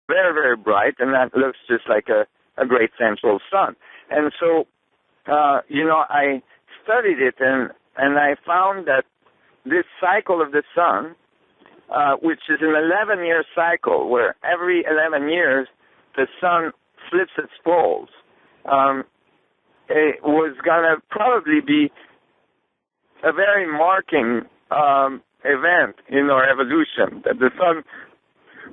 very, very bright, and that looks just like a great central sun. And so, I studied it, and I found that this cycle of the sun, which is an 11-year cycle, where every 11 years the sun flips its poles, it was going to probably be a very marking event in our evolution, that the sun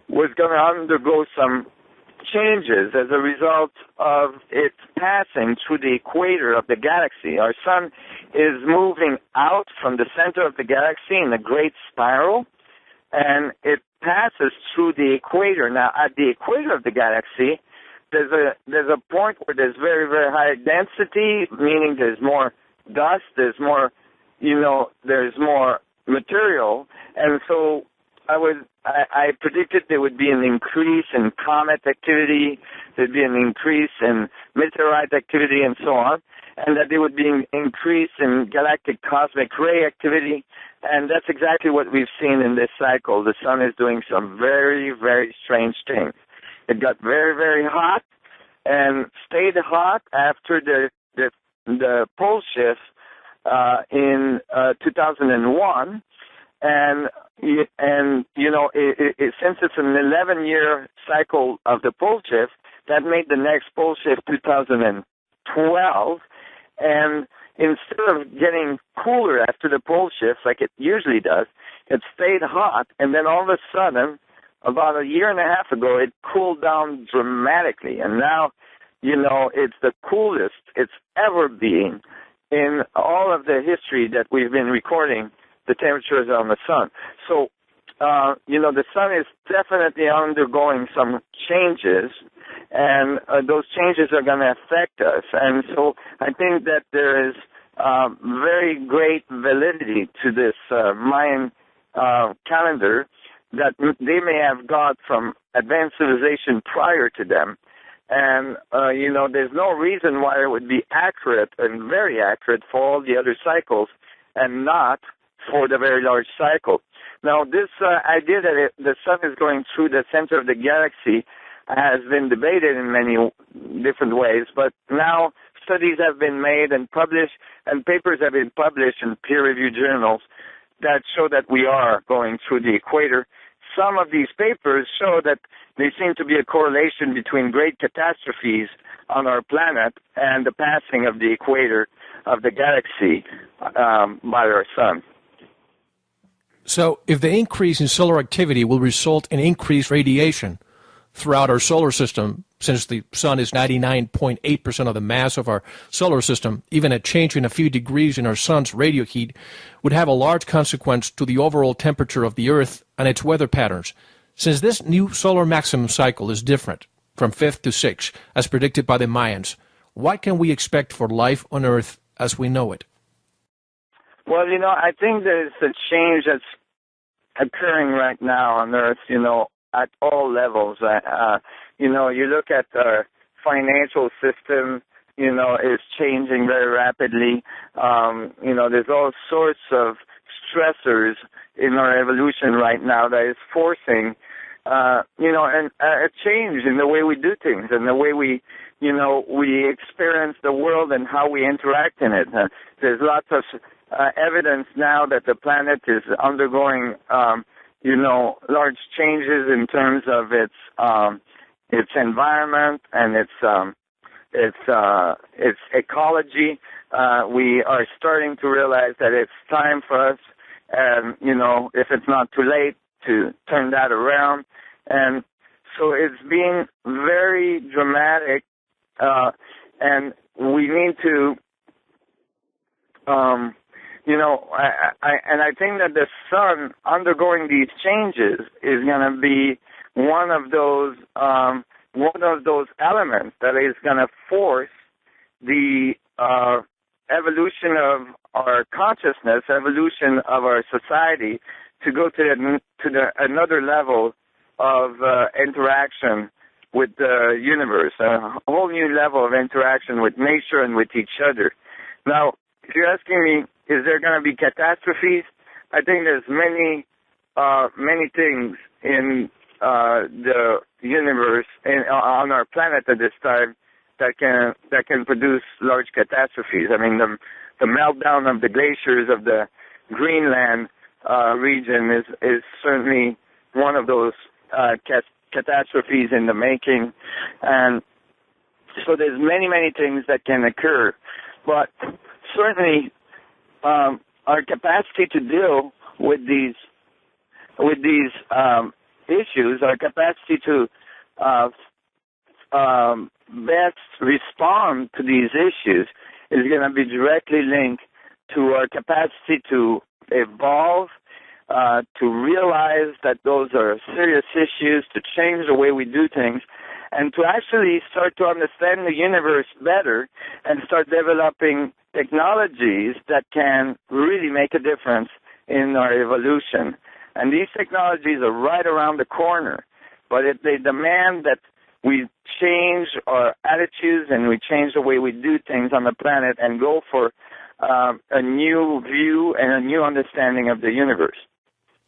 was going to undergo some changes as a result of its passing through the equator of the galaxy. Our sun is moving out from the center of the galaxy in a great spiral, and it passes through the equator. Now, at the equator of the galaxy, there's a point where there's very, very high density, meaning there's more dust, there's more material, and so I predicted there would be an increase in comet activity, there'd be an increase in meteorite activity, and so on, and that there would be an increase in galactic cosmic ray activity, and that's exactly what we've seen in this cycle. The sun is doing some very, very strange things. It got very, very hot and stayed hot after the pole shift in 2001, and since it's an 11-year cycle of the pole shift, that made the next pole shift 2012, and instead of getting cooler after the pole shift like it usually does, it stayed hot, and then all of a sudden, about a year and a half ago, it cooled down dramatically, and now, it's the coolest it's ever been in all of the history that we've been recording the temperatures on the sun. So, the sun is definitely undergoing some changes, and those changes are going to affect us. And so I think that there is very great validity to this Mayan calendar that they may have got from advanced civilization prior to them. And, there's no reason why it would be accurate and very accurate for all the other cycles and not for the very large cycle. Now, this idea that the sun is going through the center of the galaxy has been debated in many different ways, but now studies have been made and published, and papers have been published in peer-reviewed journals that show that we are going through the equator. Some of these papers show that there seems to be a correlation between great catastrophes on our planet and the passing of the equator of the galaxy by our sun. So if the increase in solar activity will result in increased radiation throughout our solar system, since the sun is 99.8% of the mass of our solar system, even a change in a few degrees in our sun's radio heat would have a large consequence to the overall temperature of the Earth and its weather patterns. Since this new solar maximum cycle is different from 5th to 6th, as predicted by the Mayans, what can we expect for life on Earth as we know it? Well, I think there's a change that's occurring right now on Earth, at all levels. You look at our financial system, is changing very rapidly. There's all sorts of stressors in our evolution right now that is forcing, and a change in the way we do things and the way we experience the world and how we interact in it. There's lots of evidence now that the planet is undergoing, large changes in terms of its environment and its ecology. We are starting to realize that it's time for us, if it's not too late, to turn that around. And so it's been very dramatic, and we need to, I think that the sun undergoing these changes is going to be one of those elements that is going to force the evolution of our consciousness, evolution of our society, to go to another level of interaction with the universe, a whole new level of interaction with nature and with each other. Now, if you're asking me, is there going to be catastrophes? I think there's many things in the universe on our planet at this time that can produce large catastrophes. I mean, the meltdown of the glaciers of the Greenland region is certainly one of those catastrophes in the making, and so there's many things that can occur, but certainly our capacity to deal with these issues, our capacity to best respond to these issues is going to be directly linked to our capacity to evolve, to realize that those are serious issues, to change the way we do things, and to actually start to understand the universe better and start developing technologies that can really make a difference in our evolution. And these technologies are right around the corner, but they demand that we change our attitudes and we change the way we do things on the planet and go for a new view and a new understanding of the universe.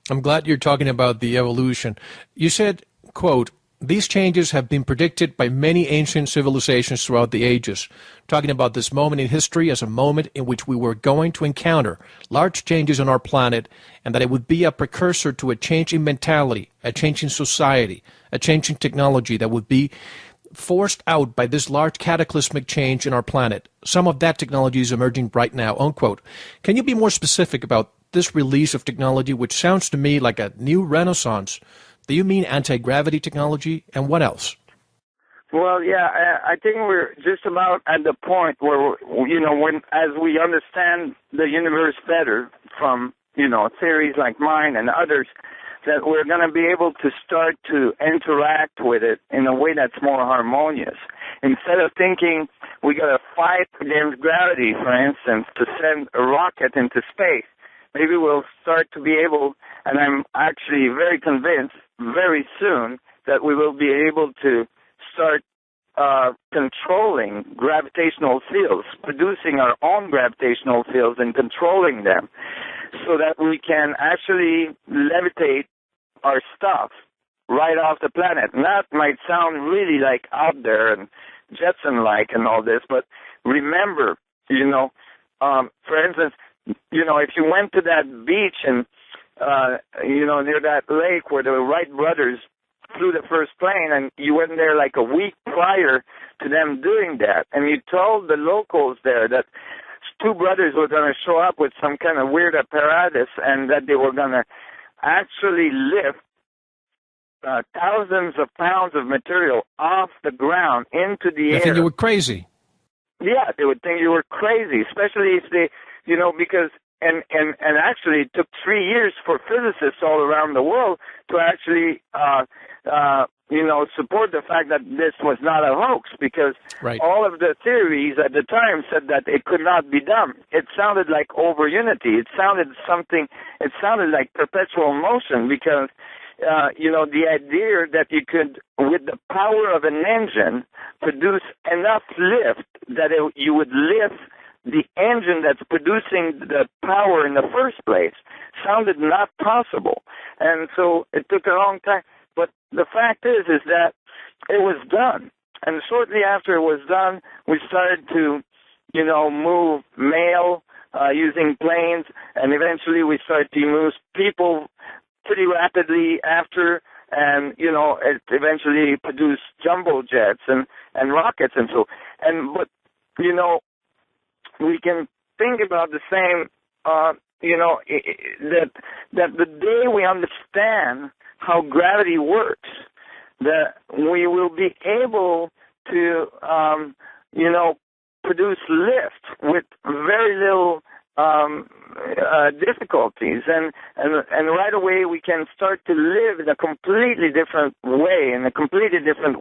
I'm glad you're talking about the evolution. You said, quote, "These changes have been predicted by many ancient civilizations throughout the ages," talking about this moment in history as a moment in which we were going to encounter large changes on our planet, and that it would be a precursor to a change in mentality, a change in society, a change in technology that would be forced out by this large cataclysmic change in our planet. Some of that technology is emerging right now, unquote. Can you be more specific about this release of technology, which sounds to me like a new renaissance? Do you mean anti-gravity technology, and what else? Well, yeah, I think we're just about at the point where, as we understand the universe better from, theories like mine and others, that we're going to be able to start to interact with it in a way that's more harmonious. Instead of thinking we got to fight against gravity, for instance, to send a rocket into space, maybe we'll start to be able, and I'm actually very convinced very soon, that we will be able to start controlling gravitational fields, producing our own gravitational fields and controlling them, so that we can actually levitate our stuff right off the planet. And that might sound really like out there and Jetson-like and all this, but remember, for instance, if you went to that beach and, near that lake where the Wright brothers flew the first plane, and you went there like a week prior to them doing that, and you told the locals there that two brothers were going to show up with some kind of weird apparatus and that they were going to actually lift thousands of pounds of material off the ground into the air. They think you were crazy. Yeah, they would think you were crazy, especially if they, because, and actually it took 3 years for physicists all around the world to actually, support the fact that this was not a hoax, because right. All of the theories at the time said that it could not be done. It sounded like over unity. It sounded like perpetual motion, because the idea that you could, with the power of an engine, produce enough lift that you would lift the engine that's producing the power in the first place sounded not possible. And so it took a long time. But the fact is that it was done. And shortly after it was done, we started to, move mail using planes, and eventually we started to move people pretty rapidly after, and it eventually produced jumbo jets and rockets and so. But we can think about the same. That the day we understand how gravity works, that we will be able to produce lift with very little difficulties, and right away we can start to live in a completely different way, in a completely different